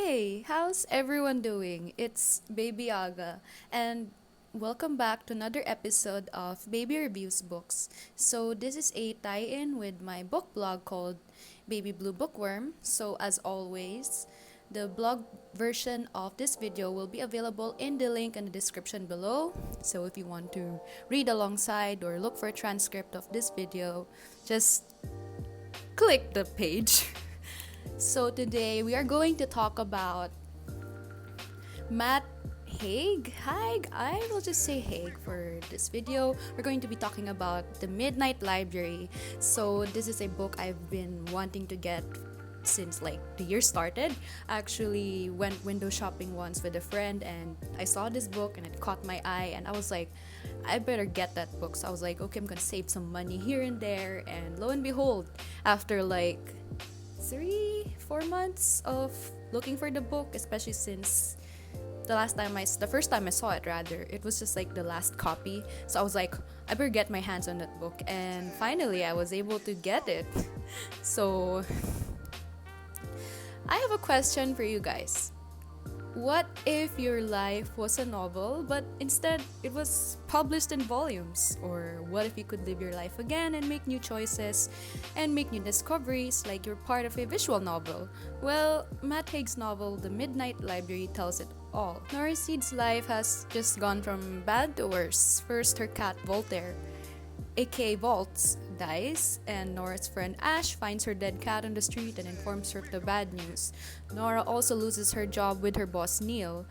Hey, how's everyone doing? It's Baby Aga, and welcome back to another episode of Baby Reviews Books. So, this is a tie in with my book blog called Baby Blue Bookworm. So, as always, the blog version of this video will be available in the link in the description below. So, if you want to read alongside or look for a transcript of this video, just click the page. So today we are going to talk about Matt Haig. I will just say Haig for this video. We're going to be talking about The Midnight Library. So this is a book I've been wanting to get since like the year started. I actually went window shopping once with a friend and I saw this book and it caught my eye and I was like, I better get that book. So I was like, okay, I'm gonna save some money here and there, and lo and behold, after like 3-4 months of looking for the book, especially since the first time I saw it, rather, it was just like the last copy. So I was like, I better get my hands on that book, and finally I was able to get it. So I have a question for you guys. What if your life was a novel, but instead it was published in volumes? Or what if you could live your life again and make new choices and make new discoveries like you're part of a visual novel? Well, Matt Haig's novel, The Midnight Library, tells it all. Nora Seed's life has just gone from bad to worse. First, her cat Voltaire, aka Volts, dies, and Nora's friend Ash finds her dead cat on the street and informs her of the bad news. Nora also loses her job with her boss Neil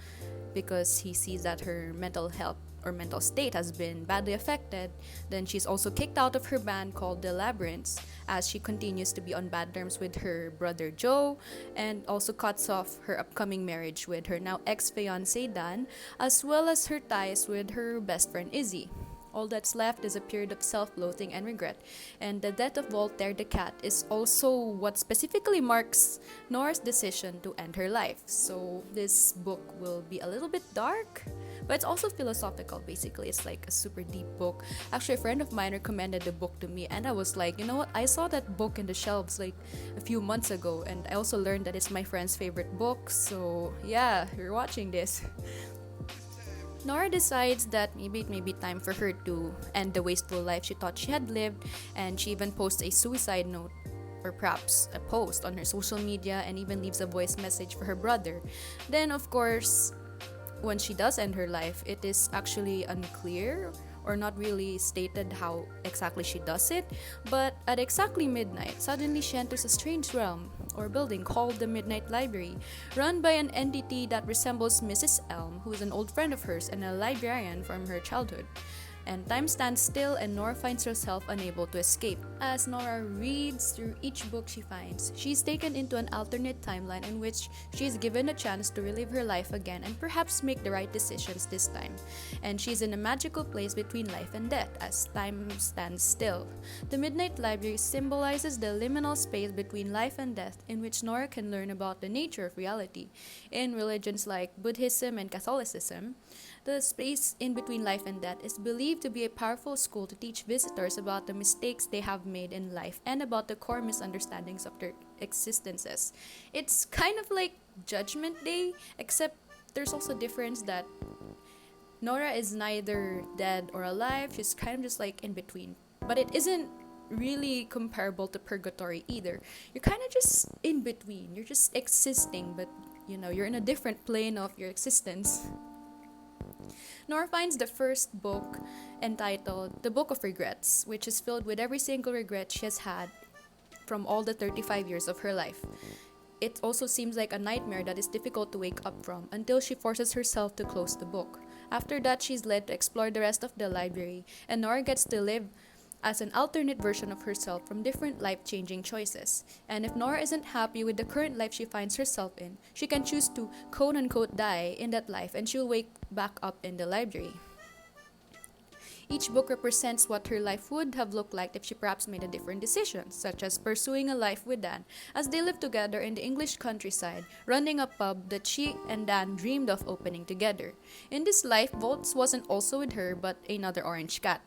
because he sees that her mental health or mental state has been badly affected. Then she's also kicked out of her band called The Labyrinths as she continues to be on bad terms with her brother Joe, and also cuts off her upcoming marriage with her now ex-fiancé Dan, as well as her ties with her best friend Izzy. All that's left is a period of self-loathing and regret, and the death of Voltaire the cat is also what specifically marks Nora's decision to end her life. So this book will be a little bit dark, but it's also philosophical. Basically, it's like a super deep book. Actually, a friend of mine recommended the book to me, and I was like, you know what, I saw that book in the shelves like a few months ago, and I also learned that it's my friend's favorite book. So yeah, you're watching this. Nora decides that maybe it may be time for her to end the wasteful life she thought she had lived, and she even posts a suicide note, or perhaps a post, on her social media, and even leaves a voice message for her brother. Then, of course, when she does end her life, it is actually unclear or not really stated how exactly she does it, but at exactly midnight, suddenly she enters a strange realm or building called the Midnight Library, run by an entity that resembles Mrs. Elm, who is an old friend of hers and a librarian from her childhood. And time stands still and Nora finds herself unable to escape. As Nora reads through each book she finds, she's taken into an alternate timeline in which she is given a chance to relive her life again and perhaps make the right decisions this time. And she's in a magical place between life and death as time stands still. The Midnight Library symbolizes the liminal space between life and death in which Nora can learn about the nature of reality. In religions like Buddhism and Catholicism, the space in between life and death is believed to be a powerful school to teach visitors about the mistakes they have made in life and about the core misunderstandings of their existences. It's kind of like Judgment Day, except there's also a difference that Nora is neither dead or alive, she's kind of just like in between. But it isn't really comparable to Purgatory either. You're kind of just in between, you're just existing, but you're in a different plane of your existence. Nora finds the first book entitled The Book of Regrets, which is filled with every single regret she has had from all the 35 years of her life. It also seems like a nightmare that is difficult to wake up from until she forces herself to close the book. After that, she's led to explore the rest of the library, and Nora gets to live as an alternate version of herself from different life-changing choices. And if Nora isn't happy with the current life she finds herself in, she can choose to quote-unquote die in that life and she'll wake back up in the library. Each book represents what her life would have looked like if she perhaps made a different decision, such as pursuing a life with Dan, as they lived together in the English countryside, running a pub that she and Dan dreamed of opening together. In this life, Volts wasn't also with her, but another orange cat.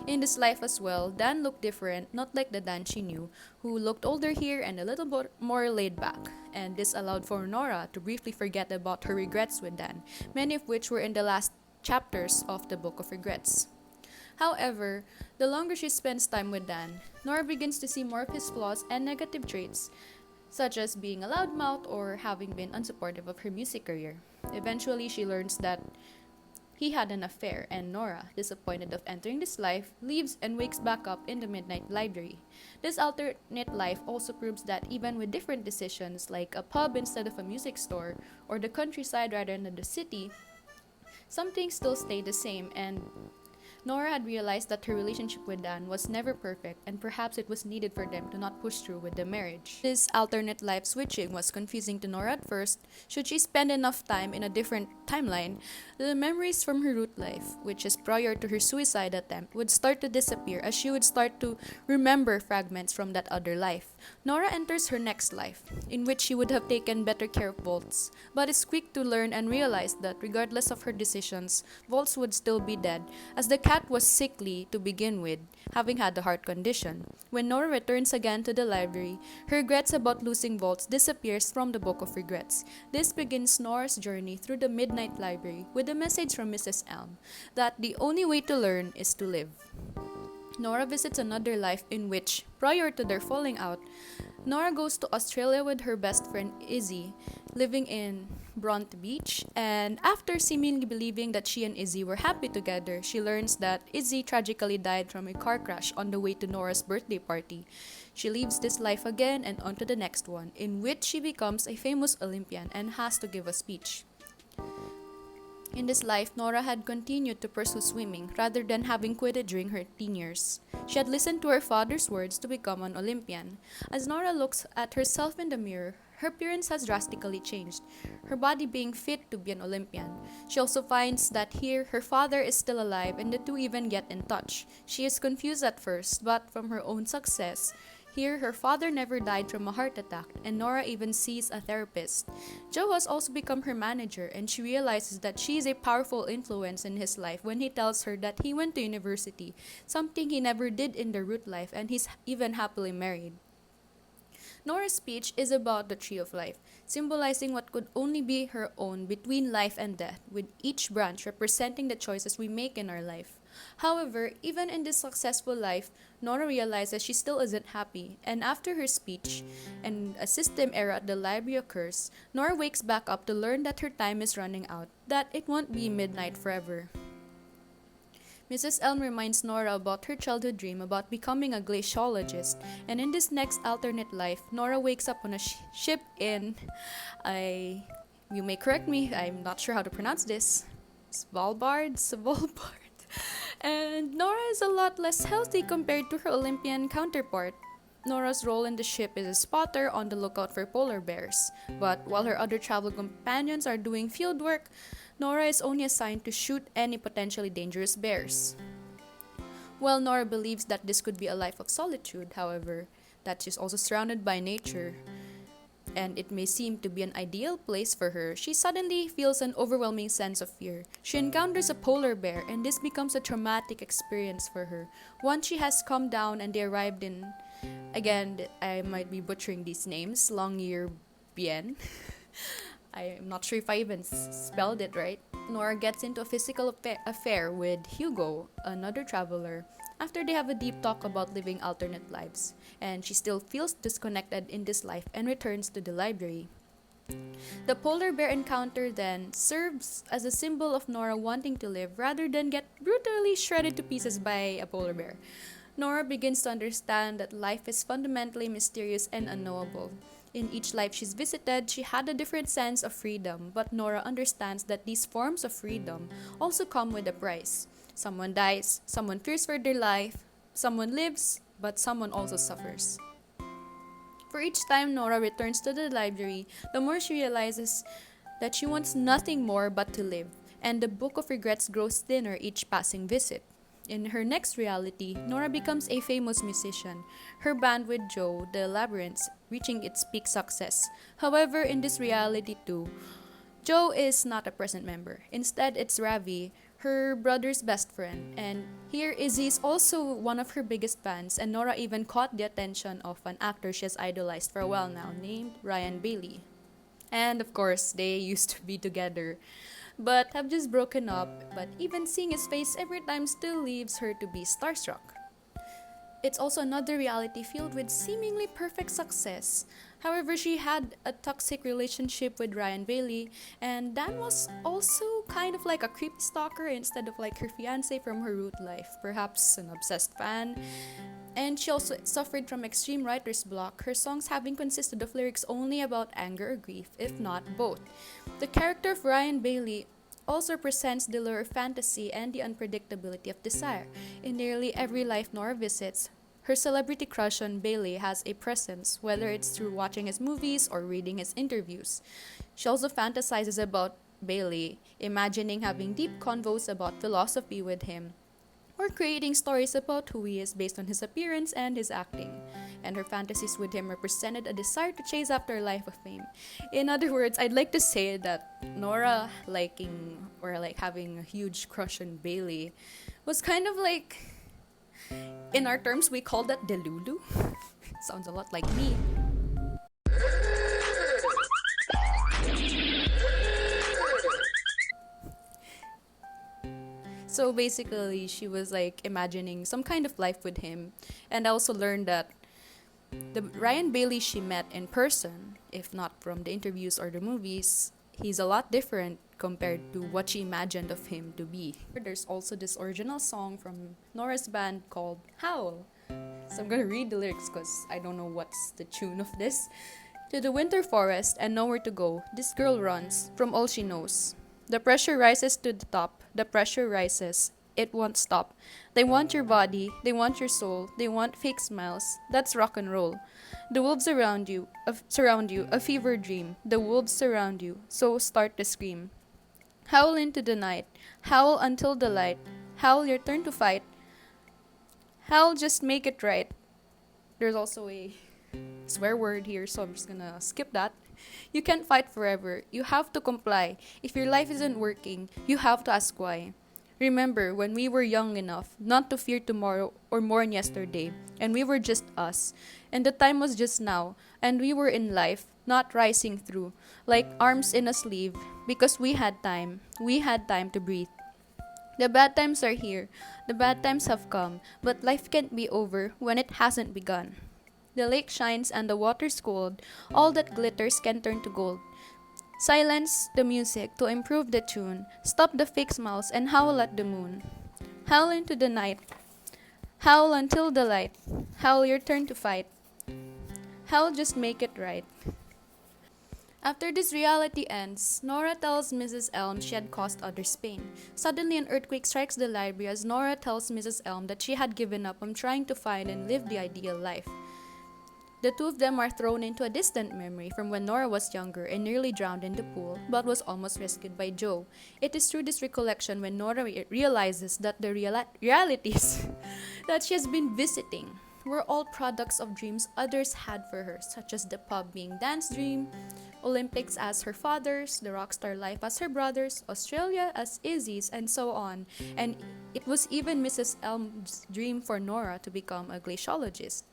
In this life as well, Dan looked different, not like the Dan she knew, who looked older here and a little bit more laid back. And this allowed for Nora to briefly forget about her regrets with Dan, many of which were in the last chapters of the Book of Regrets. However, the longer she spends time with Dan, Nora begins to see more of his flaws and negative traits, such as being a loudmouth or having been unsupportive of her music career. Eventually, she learns that he had an affair, and Nora, disappointed of entering this life, leaves and wakes back up in the Midnight Library. This alternate life also proves that even with different decisions, like a pub instead of a music store, or the countryside rather than the city, some things still stay the same, and Nora had realized that her relationship with Dan was never perfect, and perhaps it was needed for them to not push through with the marriage. This alternate life switching was confusing to Nora at first. Should she spend enough time in a different timeline, the memories from her root life, which is prior to her suicide attempt, would start to disappear as she would start to remember fragments from that other life. Nora enters her next life, in which she would have taken better care of Volts, but is quick to learn and realize that regardless of her decisions, Volts would still be dead, as the cat was sickly to begin with, having had a heart condition. When Nora returns again to the library, her regrets about losing Volts disappears from the Book of Regrets. This begins Nora's journey through the Midnight Library with a message from Mrs. Elm that the only way to learn is to live. Nora visits another life in which, prior to their falling out, Nora goes to Australia with her best friend Izzy, living in Bronte Beach, and after seemingly believing that she and Izzy were happy together, she learns that Izzy tragically died from a car crash on the way to Nora's birthday party. She leaves this life again and onto the next one, in which she becomes a famous Olympian and has to give a speech. In this life, Nora had continued to pursue swimming rather than having quit it during her teen years. She had listened to her father's words to become an Olympian. As Nora looks at herself in the mirror, her appearance has drastically changed, her body being fit to be an Olympian. She also finds that here, her father is still alive and the two even get in touch. She is confused at first, but from her own success, here, her father never died from a heart attack, and Nora even sees a therapist. Joe has also become her manager, and she realizes that she is a powerful influence in his life when he tells her that he went to university, something he never did in the root life, and he's even happily married. Nora's speech is about the tree of life, symbolizing what could only be her own between life and death, with each branch representing the choices we make in our life. However, even in this successful life, Nora realizes she still isn't happy, and after her speech and a system error at the library occurs, Nora wakes back up to learn that her time is running out, that it won't be midnight forever. Mrs. Elm reminds Nora about her childhood dream about becoming a glaciologist, and in this next alternate life, Nora wakes up on a ship in, you may correct me, I'm not sure how to pronounce this, Svalbard? And Nora is a lot less healthy compared to her Olympian counterpart. Nora's role in the ship is a spotter on the lookout for polar bears, but while her other travel companions are doing field work, Nora is only assigned to shoot any potentially dangerous bears. While Nora believes that this could be a life of solitude, however, that she's also surrounded by nature, and it may seem to be an ideal place for her, she suddenly feels an overwhelming sense of fear. She encounters a polar bear, and this becomes a traumatic experience for her. Once she has calmed down and they arrived in, again, I might be butchering these names, Longyearbyen. I'm not sure if I even spelled it right. Nora gets into a physical affair with Hugo, another traveler, after they have a deep talk about living alternate lives, and she still feels disconnected in this life and returns to the library. The polar bear encounter then serves as a symbol of Nora wanting to live rather than get brutally shredded to pieces by a polar bear. Nora begins to understand that life is fundamentally mysterious and unknowable. In each life she's visited, she had a different sense of freedom, but Nora understands that these forms of freedom also come with a price. Someone dies, someone fears for their life, someone lives, but someone also suffers. For each time Nora returns to the library, the more she realizes that she wants nothing more but to live, and the Book of Regrets grows thinner each passing visit. In her next reality, Nora becomes a famous musician, her band with Joe, the Labyrinths, reaching its peak success. However, in this reality too, Joe is not a present member. Instead, it's Ravi, her brother's best friend. And here, Izzy is also one of her biggest fans, and Nora even caught the attention of an actor she has idolized for a while now, named Ryan Bailey. And of course, they used to be together, but have just broken up. But even seeing his face every time still leaves her to be starstruck. It's also another reality filled with seemingly perfect success. However, she had a toxic relationship with Ryan Bailey, and Dan was also kind of like a creepy stalker instead of like her fiance from her root life, perhaps an obsessed fan. And she also suffered from extreme writer's block, her songs having consisted of lyrics only about anger or grief, if not both. The character of Ryan Bailey also presents the lure of fantasy and the unpredictability of desire. In nearly every life Nora visits, her celebrity crush on Bailey has a presence, whether it's through watching his movies or reading his interviews. She also fantasizes about Bailey, imagining having deep convos about philosophy with him, or creating stories about who he is based on his appearance and his acting. And her fantasies with him represented a desire to chase after a life of fame. In other words, I'd like to say that Nora liking or like having a huge crush on Bailey was kind of like, in our terms, we call that delulu. Sounds a lot like me. So basically, she was like imagining some kind of life with him. And I also learned that the Ryan Bailey she met in person, if not from the interviews or the movies, he's a lot different compared to what she imagined of him to be. There's also this original song from Nora's band called Howl. So I'm gonna read the lyrics because I don't know what's the tune of this. To the winter forest and nowhere to go, this girl runs from all she knows. The pressure rises to the top, the pressure rises. It won't stop. They want your body, they want your soul, they want fake smiles. That's rock and roll. The wolves surround you, a fever dream. The wolves surround you, so start to scream. Howl into the night, howl until the light. Howl your turn to fight. Howl just make it right. There's also a swear word here, so I'm just gonna skip that. You can't fight forever. You have to comply. If your life isn't working, you have to ask why. Remember when we were young enough not to fear tomorrow or mourn yesterday, and we were just us, and the time was just now, and we were in life, not rising through, like arms in a sleeve, because we had time. We had time to breathe. The bad times are here. The bad times have come, but life can't be over when it hasn't begun. The lake shines and the water's cold. All that glitters can turn to gold. Silence the music to improve the tune. Stop the fake smiles and howl at the moon. Howl into the night. Howl until the light. Howl your turn to fight. Howl just make it right. After this reality ends, Nora tells Mrs. Elm she had caused others pain. Suddenly an earthquake strikes the library as Nora tells Mrs. Elm that she had given up on trying to find and live the ideal life. The two of them are thrown into a distant memory from when Nora was younger and nearly drowned in the pool, but was almost rescued by Joe. It is through this recollection when Nora realizes that the realities that she has been visiting were all products of dreams others had for her, such as the pub being Dan's dream, Olympics as her father's, the rockstar life as her brother's, Australia as Izzy's, and so on. And it was even Mrs. Elm's dream for Nora to become a glaciologist.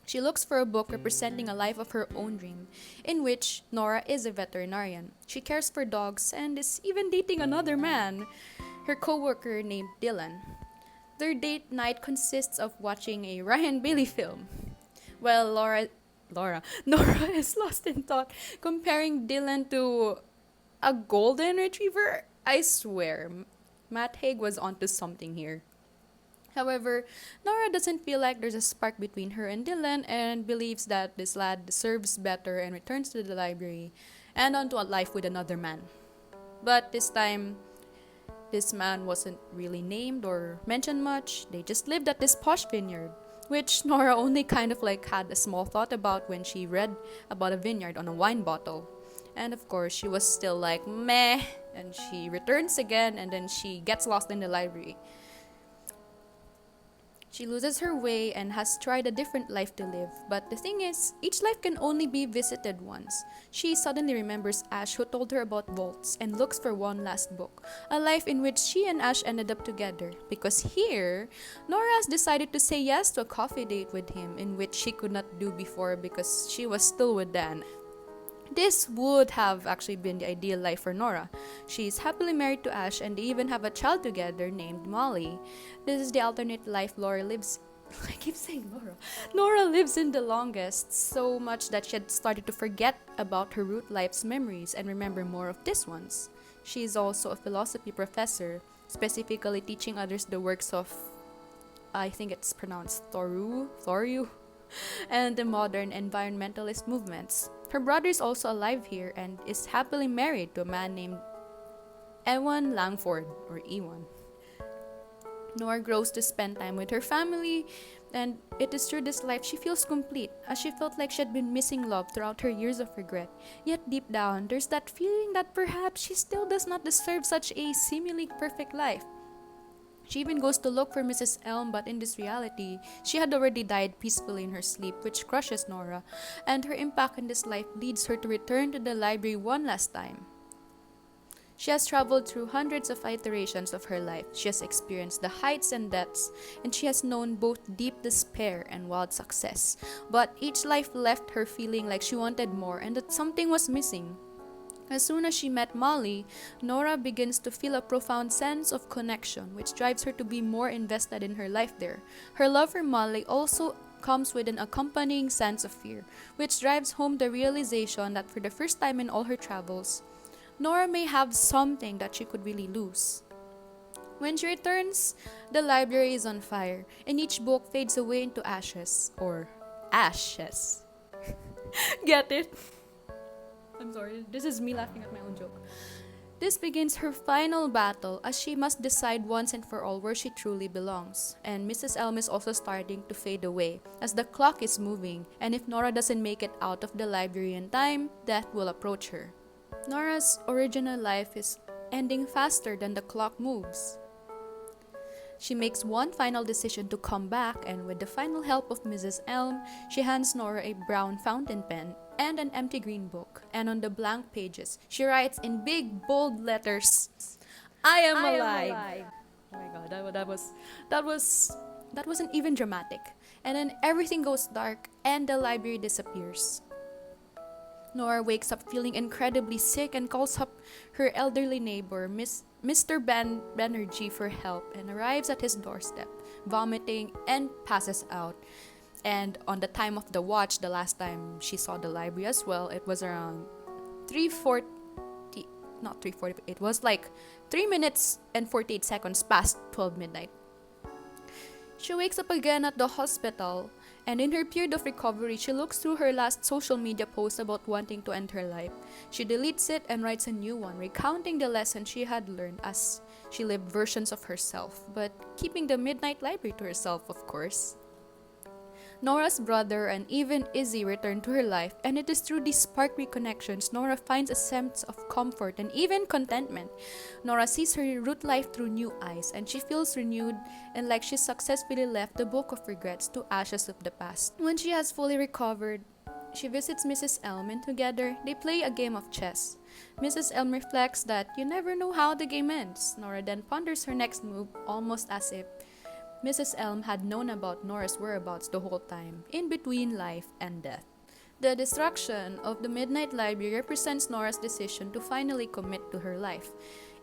She looks for a book representing a life of her own dream, in which Nora is a veterinarian. She cares for dogs and is even dating another man, her co-worker named Dylan. Their date night consists of watching a Ryan Bailey film. Well, Nora is lost in thought, comparing Dylan to a golden retriever. I swear, Matt Haig was onto something here. However, Nora doesn't feel like there's a spark between her and Dylan and believes that this lad deserves better and returns to the library and onto a life with another man. But this time, this man wasn't really named or mentioned much. They just lived at this posh vineyard, which Nora only kind of like had a small thought about when she read about a vineyard on a wine bottle. And of course, she was still like, meh, and she returns again and then she gets lost in the library. She loses her way and has tried a different life to live. But the thing is, each life can only be visited once. She suddenly remembers Ash, who told her about vaults, and looks for one last book. A life in which she and Ash ended up together. Because here, Nora has decided to say yes to a coffee date with him, in which she could not do before because she was still with Dan. This would have actually been the ideal life for Nora. She's happily married to Ash and they even have a child together named Molly. This is the alternate life Laura lives. I keep saying Laura. Nora lives in the longest, so much that she had started to forget about her root life's memories and remember more of this one's. She is also a philosophy professor, specifically teaching others the works of, I think it's pronounced Thoreau, and the modern environmentalist movements. Her brother is also alive here and is happily married to a man named Ewan Langford, or Ewan. Nora grows to spend time with her family, and it is through this life she feels complete, as she felt like she had been missing love throughout her years of regret. Yet deep down, there's that feeling that perhaps she still does not deserve such a seemingly perfect life. She even goes to look for Mrs. Elm, but in this reality, she had already died peacefully in her sleep, which crushes Nora, and her impact in this life leads her to return to the library one last time. She has traveled through hundreds of iterations of her life. She has experienced the heights and depths, and she has known both deep despair and wild success. But each life left her feeling like she wanted more and that something was missing. As soon as she met Molly, Nora begins to feel a profound sense of connection, which drives her to be more invested in her life there. Her love for Molly also comes with an accompanying sense of fear, which drives home the realization that for the first time in all her travels, Nora may have something that she could really lose. When she returns, the library is on fire, and each book fades away into ashes, or ashes. Get it? I'm sorry, this is me laughing at my own joke. This begins her final battle as she must decide once and for all where she truly belongs. And Mrs. Elm is also starting to fade away as the clock is moving, and if Nora doesn't make it out of the library in time, death will approach her. Nora's original life is ending faster than the clock moves. She makes one final decision to come back, and with the final help of Mrs. Elm, she hands Nora a brown fountain pen and an empty green book. And on the blank pages, she writes in big, bold letters, I am alive. Oh my god, that wasn't even dramatic. And then everything goes dark and the library disappears. Nora wakes up feeling incredibly sick and calls up her elderly neighbor, Mr. Banerjee, for help, and arrives at his doorstep, vomiting and passes out. And on the time of the watch, the last time she saw the library as well, it was around 3:40, not 3:40, it was like 3 minutes and 48 seconds past 12 midnight. She wakes up again at the hospital, and in her period of recovery, she looks through her last social media post about wanting to end her life. She deletes it and writes a new one, recounting the lessons she had learned as she lived versions of herself, but keeping the midnight library to herself, of course. Nora's brother and even Izzy return to her life, and it is through these spark reconnections Nora finds a sense of comfort and even contentment. Nora sees her root life through new eyes, and she feels renewed and like she successfully left the book of regrets to ashes of the past. When she has fully recovered, she visits Mrs. Elm, and together they play a game of chess. Mrs. Elm reflects that you never know how the game ends. Nora then ponders her next move, almost as if Mrs. Elm had known about Nora's whereabouts the whole time, in between life and death. The destruction of the Midnight Library represents Nora's decision to finally commit to her life.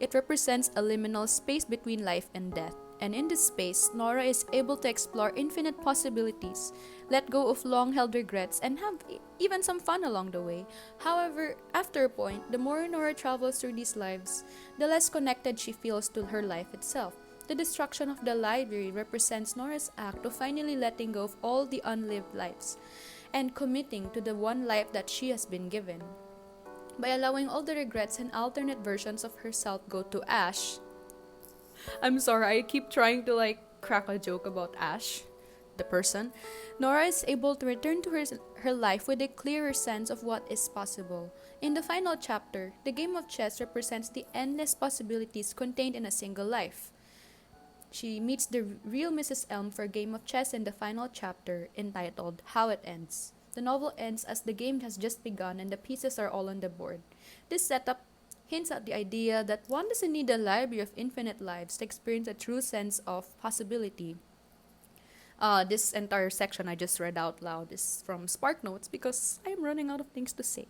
It represents a liminal space between life and death, and in this space, Nora is able to explore infinite possibilities, let go of long-held regrets, and have even some fun along the way. However, after a point, the more Nora travels through these lives, the less connected she feels to her life itself. The destruction of the library represents Nora's act of finally letting go of all the unlived lives and committing to the one life that she has been given. By allowing all the regrets and alternate versions of herself go to Ash. I'm sorry, I keep trying to crack a joke about Ash, the person. Nora is able to return to her life with a clearer sense of what is possible. In the final chapter, the game of chess represents the endless possibilities contained in a single life. she meets the real Mrs. Elm for a game of chess in the final chapter entitled How It Ends. The novel ends as the game has just begun and the pieces are all on the board. This setup hints at the idea that one doesn't need a library of infinite lives to experience a true sense of possibility. This entire section I just read out loud is from Spark Notes because I'm running out of things to say.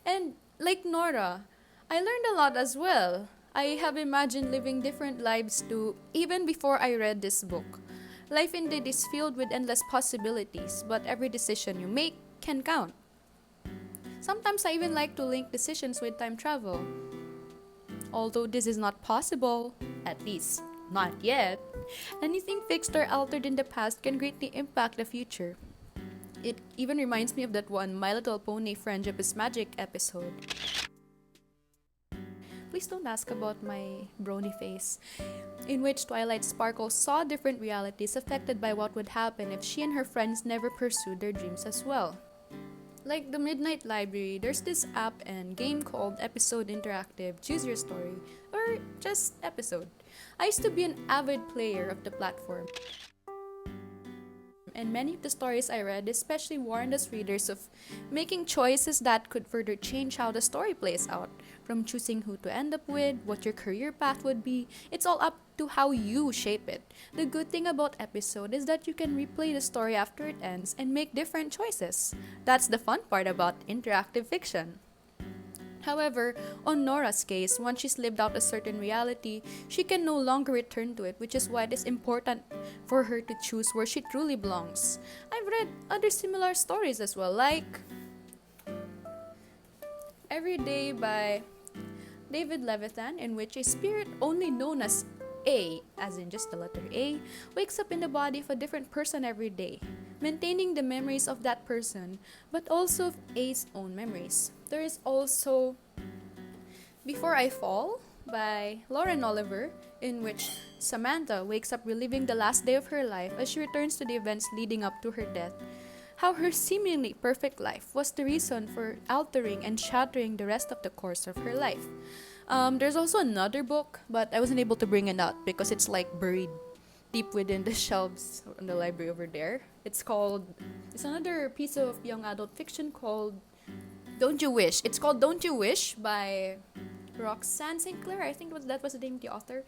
And like Nora, I learned a lot as well. I have imagined living different lives too, even before I read this book. Life indeed is filled with endless possibilities, but every decision you make can count. Sometimes I even like to link decisions with time travel. Although this is not possible, at least not yet, anything fixed or altered in the past can greatly impact the future. It even reminds me of that one My Little Pony Friendship is Magic episode. Please don't ask about my brony face, in which Twilight Sparkle saw different realities affected by what would happen if she and her friends never pursued their dreams as well. Like the Midnight Library, there's this app and game called Episode Interactive Choose Your Story, or just Episode. I used to be an avid player of the platform, and many of the stories I read especially warned us readers of making choices that could further change how the story plays out. From choosing who to end up with, what your career path would be, it's all up to how you shape it. The good thing about Episode is that you can replay the story after it ends and make different choices. That's the fun part about interactive fiction. However, on Nora's case, once she's lived out a certain reality, she can no longer return to it, which is why it is important for her to choose where she truly belongs. I've read other similar stories as well, like Every Day by David Levithan, in which a spirit only known as A, as in just the letter A, wakes up in the body of a different person every day, maintaining the memories of that person, but also of A's own memories. There is also Before I Fall by Lauren Oliver, in which Samantha wakes up reliving the last day of her life as she returns to the events leading up to her death. How her seemingly perfect life was the reason for altering and shattering the rest of the course of her life. There's also another book, but I wasn't able to bring it out because it's like buried deep within the shelves in the library over there. It's another piece of young adult fiction called Don't You Wish. It's called Don't You Wish by Roxanne St. Clair. I think that was the name of the author.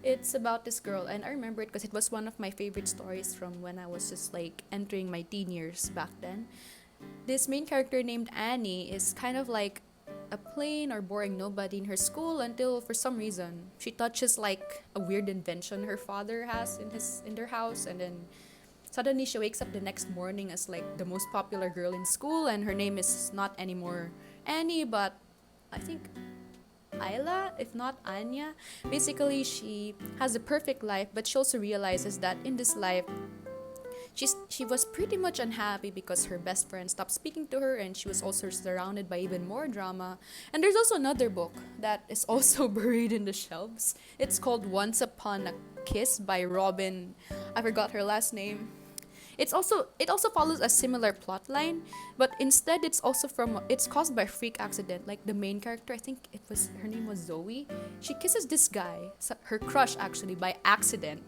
It's about this girl, and I remember it because it was one of my favorite stories from when I was just like entering my teen years back then. This main character named Annie is kind of like a plain or boring nobody in her school until for some reason she touches like a weird invention her father has in their house, and then suddenly she wakes up the next morning as like the most popular girl in school, and her name is not anymore Annie, but I think Ayla, if not Anya. Basically, she has a perfect life, but she also realizes that in this life, she was pretty much unhappy because her best friend stopped speaking to her, and she was also surrounded by even more drama. And there's also another book that is also buried in the shelves. It's called Once Upon a Kiss by Robin. I forgot her last name. It also follows a similar plot line, but instead it's caused by a freak accident. Like the main character, I think her name was Zoe. She kisses this guy, her crush actually, by accident.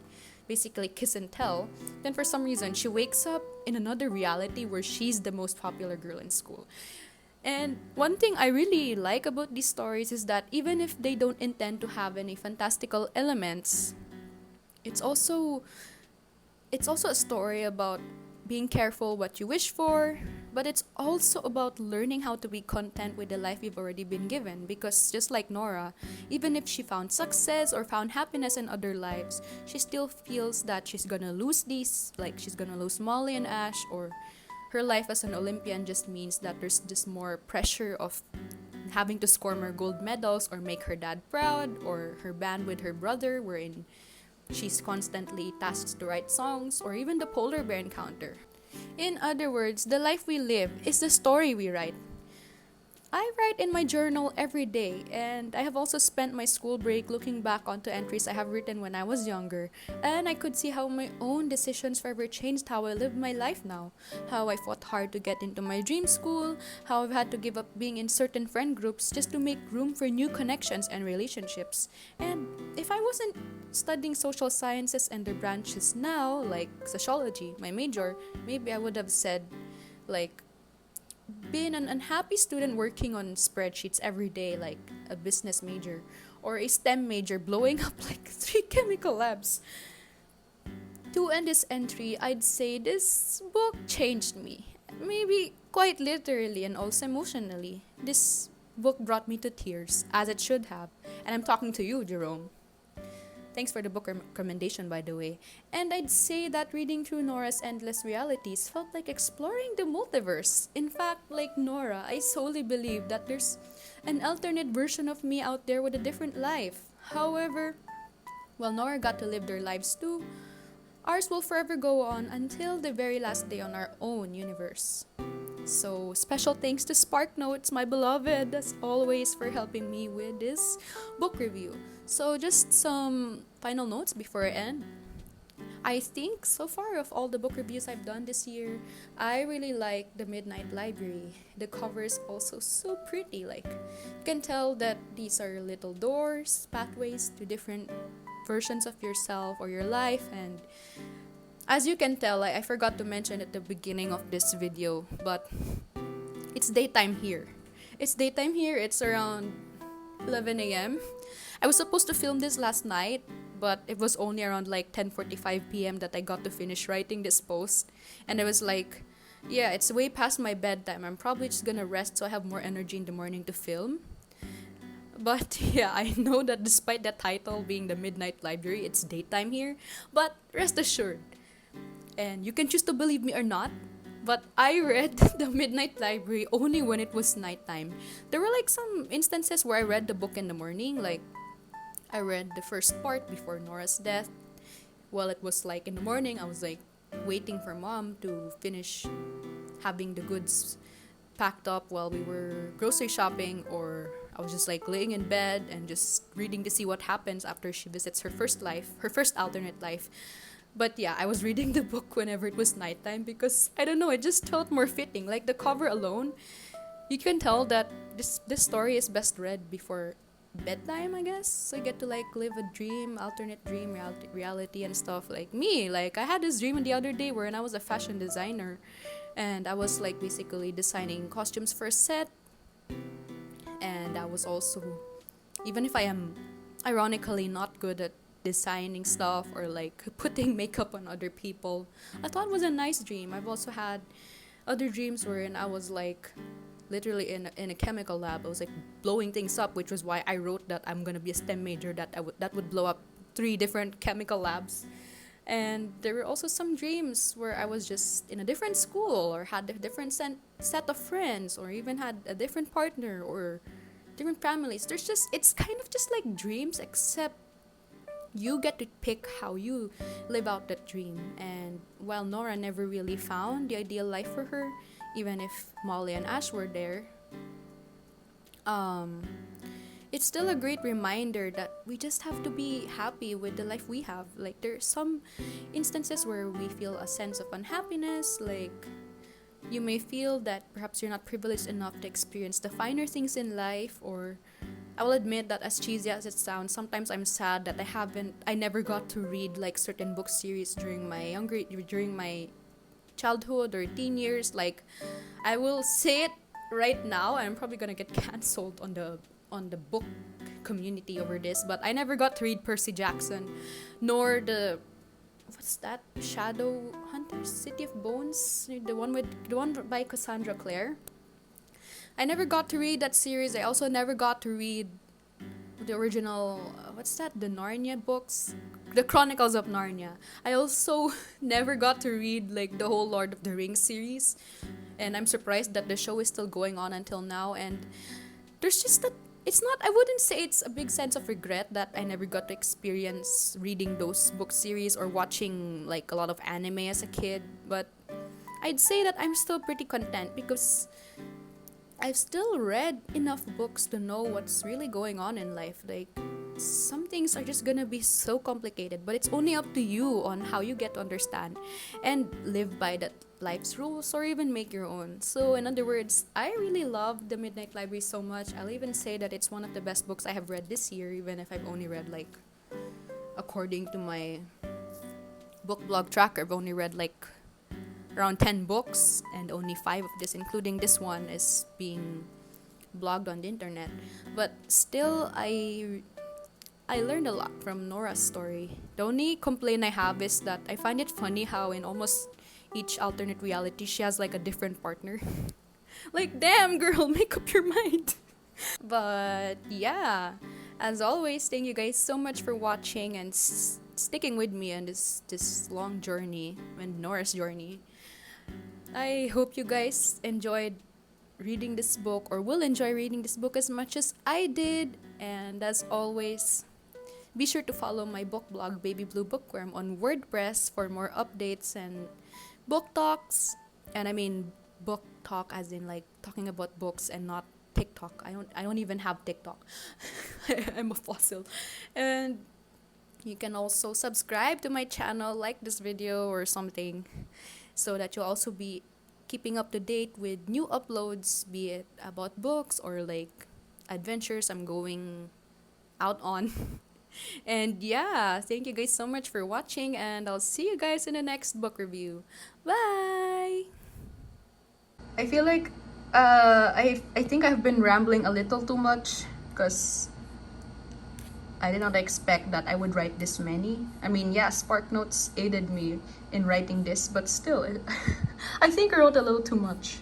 Basically kiss and tell. Then for some reason she wakes up in another reality where she's the most popular girl in school. And one thing I really like about these stories is that even if they don't intend to have any fantastical elements, it's also a story about being careful what you wish for, but it's also about learning how to be content with the life you've already been given. Because just like Nora, even if she found success or found happiness in other lives, she still feels that she's gonna lose these, like she's gonna lose Molly and Ash, or her life as an Olympian just means that there's just more pressure of having to score more gold medals or make her dad proud, or her band with her brother wherein she's constantly tasked to write songs, or even the polar bear encounter. In other words, the life we live is the story we write. I write in my journal every day, and I have also spent my school break looking back onto entries I have written when I was younger, and I could see how my own decisions forever changed how I live my life now. How I fought hard to get into my dream school, how I've had to give up being in certain friend groups just to make room for new connections and relationships. And if I wasn't studying social sciences and their branches now, like sociology, my major, maybe I would have said, like, been an unhappy student working on spreadsheets every day like a business major, or a STEM major blowing up like 3 chemical labs. To end this entry, I'd say this book changed me. Maybe quite literally and also emotionally. This book brought me to tears, as it should have. And I'm talking to you, Jerome. Thanks for the book recommendation, by the way. And I'd say that reading through Nora's endless realities felt like exploring the multiverse. In fact, like Nora, I solely believe that there's an alternate version of me out there with a different life. However, while Nora got to live their lives too, ours will forever go on until the very last day on our own universe. So, special thanks to Spark Notes, my beloved, as always, for helping me with this book review. So, just some final notes before I end. I think so far of all the book reviews I've done this year, I really like The Midnight Library. The cover is also so pretty. Like, you can tell that these are little doors, pathways to different versions of yourself or your life. And as you can tell, I forgot to mention at the beginning of this video, but it's daytime here. It's around 11 a.m. I was supposed to film this last night, but it was only around like 10:45 p.m. that I got to finish writing this post. And I was like, yeah, it's way past my bedtime. I'm probably just gonna rest so I have more energy in the morning to film. But yeah, I know that despite the title being The Midnight Library, it's daytime here. But rest assured, and you can choose to believe me or not, but I read The Midnight Library only when it was nighttime. There were like some instances where I read the book in the morning, like I read the first part before Nora's death. While it was like in the morning, I was like waiting for mom to finish having the goods packed up while we were grocery shopping, or I was just like laying in bed and just reading to see what happens after she visits her first alternate life. But yeah, I was reading the book whenever it was nighttime because, I don't know, it just felt more fitting. Like the cover alone, you can tell that this story is best read before bedtime, I guess. So you get to like live a dream, alternate dream, reality and stuff. Like me, like I had this dream the other day wherein I was a fashion designer and I was like basically designing costumes for a set. And I was also, even if I am ironically not good at designing stuff or like putting makeup on other people, I thought it was a nice dream. I've also had other dreams wherein I was like literally in a chemical lab. I was like blowing things up, which was why I wrote that I'm gonna be a STEM major that would blow up 3 different chemical labs. And there were also some dreams where I was just in a different school or had a different set of friends or even had a different partner or different families. It's kind of just like dreams, except you get to pick how you live out that dream. And while Nora never really found the ideal life for her, even if Molly and Ash were there, it's still a great reminder that we just have to be happy with the life we have. Like there's some instances where we feel a sense of unhappiness, like you may feel that perhaps you're not privileged enough to experience the finer things in life, or I will admit that as cheesy as it sounds, sometimes I'm sad that I never got to read like certain book series during my childhood or teen years. Like I will say it right now, I'm probably gonna get cancelled on the book community over this, but I never got to read Percy Jackson, nor what's that, Shadow Hunters, City of Bones, the one by Cassandra Clare. I never got to read that series. I also never got to read the original, the Narnia books, the Chronicles of Narnia. I also never got to read like the whole Lord of the Rings series, and I'm surprised that the show is still going on until now. And there's just that, I wouldn't say it's a big sense of regret that I never got to experience reading those book series or watching like a lot of anime as a kid, but I'd say that I'm still pretty content because I've still read enough books to know what's really going on in life. Like, some things are just gonna be so complicated, but it's only up to you on how you get to understand and live by that life's rules or even make your own. So, in other words, I really love The Midnight Library so much. I'll even say that it's one of the best books I have read this year, even if I've only read, like, according to my book blog tracker, I've only read like around 10 books, and only 5 of this, including this one, is being blogged on the internet. But still, I learned a lot from Nora's story. The only complaint I have is that I find it funny how in almost each alternate reality she has like a different partner. Like, damn girl, make up your mind. But yeah, as always, thank you guys so much for watching and sticking with me on this long journey and Nora's journey. I hope you guys enjoyed reading this book or will enjoy reading this book as much as I did. And as always, be sure to follow my book blog, Baby Blue Bookworm, on WordPress for more updates and book talks. And I mean book talk as in like talking about books and not TikTok. I don't even have TikTok. I'm a fossil. And you can also subscribe to my channel, like this video or something, so that you'll also be keeping up to date with new uploads, be it about books or like adventures I'm going out on. And yeah, thank you guys so much for watching, and I'll see you guys in the next book review. Bye! I feel like I think I've been rambling a little too much because I did not expect that I would write this many. I mean, yeah, SparkNotes aided me in writing this, but still, I think I wrote a little too much.